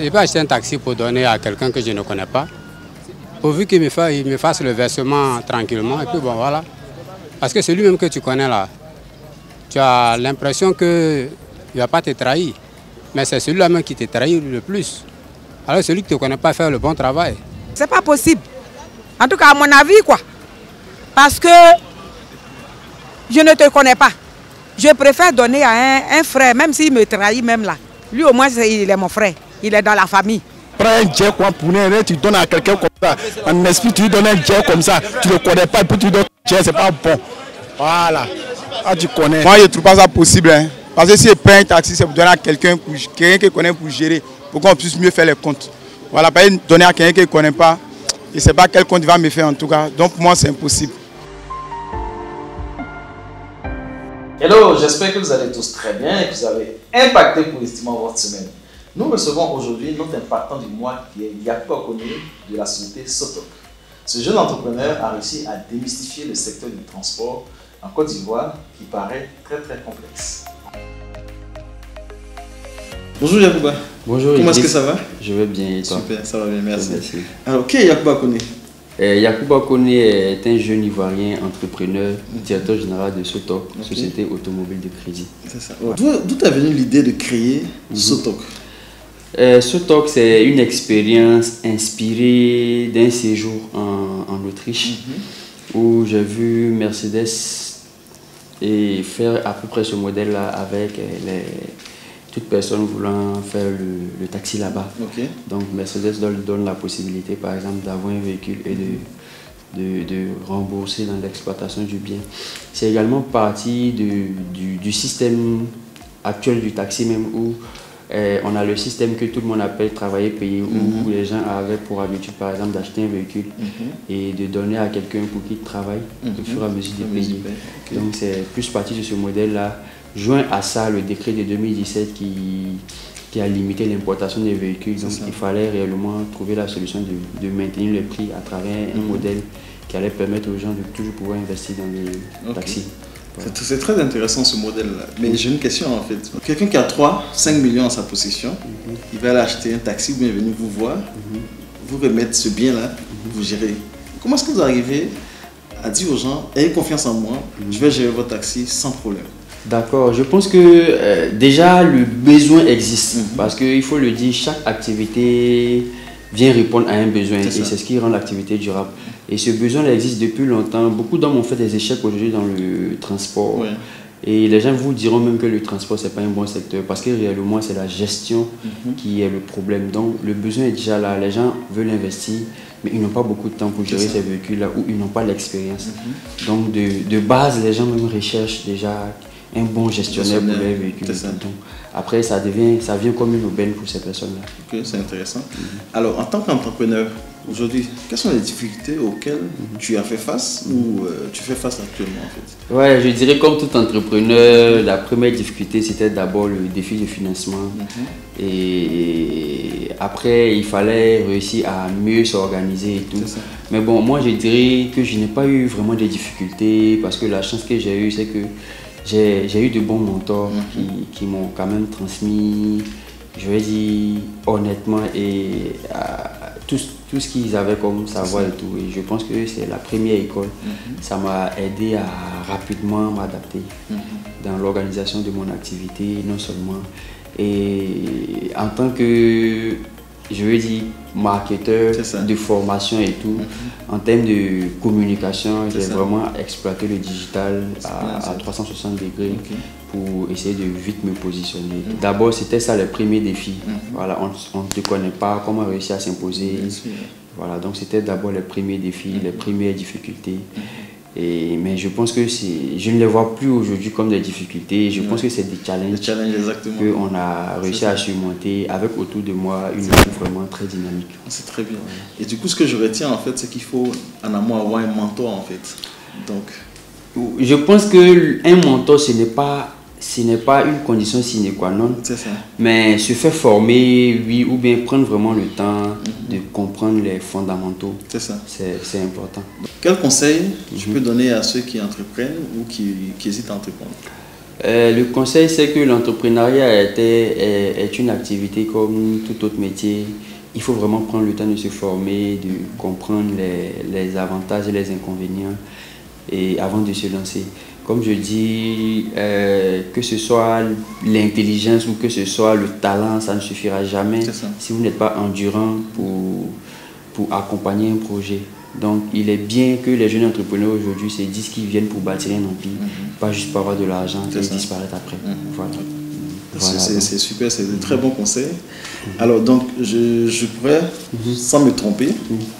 Je vais acheter un taxi pour donner à quelqu'un que je ne connais pas, pourvu qu'il me fasse le versement tranquillement, et puis bon voilà. Parce que c'est lui-même que tu connais là, tu as l'impression qu'il ne va pas te trahir, mais c'est celui-là même qui te trahit le plus. Alors celui qui ne te connaît pas faire le bon travail. C'est pas possible. En tout cas, à mon avis, quoi. Parce que je ne te connais pas. Je préfère donner à un frère, même s'il me trahit même là. Lui, au moins, il est mon frère. Il est dans la famille. Prends un jet quoi pour tu donnes à quelqu'un comme ça. En esprit, tu lui donnes un jet comme ça. Tu ne le connais pas et puis tu lui donnes un jet, c'est pas bon. Voilà. Ah, tu connais. Moi, je ne trouve pas ça possible. Hein. Parce que si je prends un taxi, c'est pour donner à quelqu'un qui connaît pour gérer, pour qu'on puisse mieux faire les comptes. Voilà, pas donner à quelqu'un qui ne connaît pas. Je ne sais pas quel compte il va me faire en tout cas. Donc pour moi, c'est impossible. Hello, j'espère que vous allez tous très bien et que vous avez impacté positivement votre semaine. Nous recevons aujourd'hui notre impactant du mois qui est Yakuba Okone de la société Sotok. Ce jeune entrepreneur a réussi à démystifier le secteur du transport en Côte d'Ivoire qui paraît très complexe. Bonjour Yakuba. Bonjour. Comment est-ce que ça va? Je vais bien et toi? Super, ça va bien, merci. Merci. Alors, qui est Yakuba Okone? Yakuba Okone est un jeune Ivoirien entrepreneur, directeur général de Sotok, société automobile de crédit. C'est ça. Ouais. D'où est venue l'idée de créer Sotok? Sotok, c'est une expérience inspirée d'un séjour en Autriche où j'ai vu Mercedes et faire à peu près ce modèle-là avec toute personne voulant faire le taxi là-bas. Donc Mercedes donne la possibilité par exemple d'avoir un véhicule et de rembourser dans l'exploitation du bien. C'est également partie du système actuel du taxi même où on a le système que tout le monde appelle travailler payé où les gens avaient pour habitude par exemple d'acheter un véhicule et de donner à quelqu'un pour qu'il travaille au fur et à mesure de payer. Donc c'est plus partie de ce modèle-là. Joint à ça le décret de 2017 qui a limité l'importation des véhicules. Donc il fallait réellement trouver la solution de maintenir le prix à travers un modèle qui allait permettre aux gens de toujours pouvoir investir dans les taxis. Voilà. C'est très intéressant ce modèle-là. Mais j'ai une question en fait. Quelqu'un qui a 3-5 millions en sa possession, il va aller acheter un taxi ou bien venir vous voir, vous remettre ce bien-là, vous gérez. Comment est-ce que vous arrivez à dire aux gens, ayez confiance en moi, je vais gérer votre taxi sans problème? D'accord, je pense que déjà le besoin existe parce qu'il faut le dire, chaque activité vient répondre à un besoin et c'est ce qui rend l'activité durable. Et ce besoin existe depuis longtemps. Beaucoup d'hommes ont fait des échecs aujourd'hui dans le transport. Et les gens vous diront même que le transport c'est pas un bon secteur parce que réellement c'est la gestion qui est le problème. Donc le besoin est déjà là, les gens veulent investir mais ils n'ont pas beaucoup de temps pour gérer ces véhicules-là ou ils n'ont pas l'expérience. Donc de base les gens même recherchent déjà un bon gestionnaire pour les véhicules. Donc, après, ça vient comme une aubaine pour ces personnes-là. Ok, c'est intéressant. Alors, en tant qu'entrepreneur, aujourd'hui, quelles sont les difficultés auxquelles tu as fait face ou tu fais face actuellement en fait? Ouais, je dirais comme tout entrepreneur, la première difficulté c'était d'abord le défi de financement. Et après, il fallait réussir à mieux s'organiser et tout. Mais bon, moi je dirais que je n'ai pas eu vraiment de difficultés parce que la chance que j'ai eue, c'est que j'ai eu de bons mentors qui m'ont quand même transmis, je vais dire honnêtement, et tout ce qu'ils avaient comme savoir et tout. Et je pense que c'est la première école. Ça m'a aidé à rapidement m'adapter dans l'organisation de mon activité, non seulement. Et en tant que, je veux dire, marketeur de formation et tout, en termes de communication, j'ai vraiment exploité le digital à 360 degrés pour essayer de vite me positionner. D'abord, c'était ça le premier défi. Voilà, on ne te connaît pas, comment réussir à s'imposer. Voilà, donc c'était d'abord le premier défi, les premières difficultés. Mais je pense que je ne les vois plus aujourd'hui comme des difficultés. Je pense que c'est des challenges qu'on a réussi à surmonter avec autour de moi une équipe vraiment très dynamique. C'est très bien. Et du coup, ce que je retiens en fait, c'est qu'il faut en amont avoir un mentor en fait. Donc, je pense qu'un mentor, ce n'est pas une condition sine qua non, mais se faire former, oui, ou bien prendre vraiment le temps de comprendre les fondamentaux. C'est important. Quel conseil tu peux donner à ceux qui entreprennent ou qui hésitent à entreprendre? Le conseil, c'est que l'entrepreneuriat est une activité comme tout autre métier. Il faut vraiment prendre le temps de se former, de comprendre les avantages et les inconvénients et avant de se lancer. Comme je dis, que ce soit l'intelligence ou que ce soit le talent, ça ne suffira jamais si vous n'êtes pas endurant pour accompagner un projet. Donc, il est bien que les jeunes entrepreneurs aujourd'hui se disent qu'ils viennent pour bâtir un empire, pas juste pour avoir de l'argent et disparaître après. Voilà. C'est super, c'est de très bons conseils. Alors, donc, je pourrais, sans me tromper,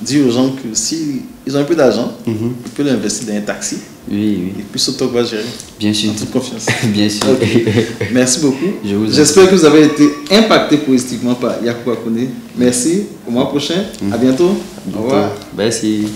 dire aux gens que s'ils ont un peu d'argent, ils peuvent l'investir dans un taxi. Oui. Et puis, Sotok va gérer. Bien sûr. En toute confiance. Bien sûr. Okay. Merci beaucoup. J'espère que vous avez été impacté positivement par Yacouba Koné. Merci. Au mois prochain. À bientôt. Au revoir. Merci.